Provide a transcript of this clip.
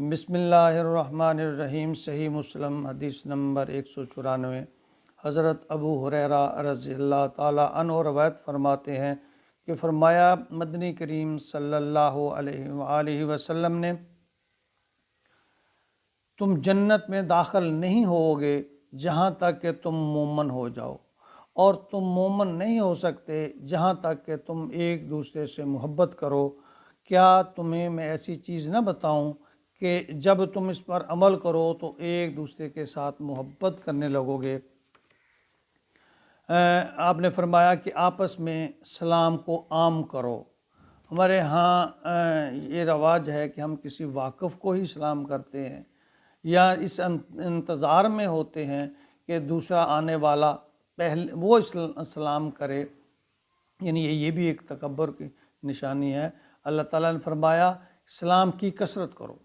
بسم اللہ الرحمن الرحیم۔ صحیح مسلم حدیث نمبر 194۔ حضرت ابو ہریرہ رضی اللہ تعالیٰ عنہ روایت فرماتے ہیں کہ فرمایا مدنی کریم صلی اللہ علیہ وآلہ وسلم نے، تم جنت میں داخل نہیں ہوگے جہاں تک کہ تم مومن ہو جاؤ، اور تم مومن نہیں ہو سکتے جہاں تک کہ تم ایک دوسرے سے محبت کرو۔ کیا تمہیں میں ایسی چیز نہ بتاؤں کہ جب تم اس پر عمل کرو تو ایک دوسرے کے ساتھ محبت کرنے لگو گے؟ آپ نے فرمایا کہ آپس میں سلام کو عام کرو۔ ہمارے ہاں یہ رواج ہے کہ ہم کسی واقف کو ہی سلام کرتے ہیں، یا اس انتظار میں ہوتے ہیں کہ دوسرا آنے والا پہلے وہ سلام کرے، یعنی یہ بھی ایک تکبر کی نشانی ہے۔ اللہ تعالیٰ نے فرمایا سلام کی کثرت کرو۔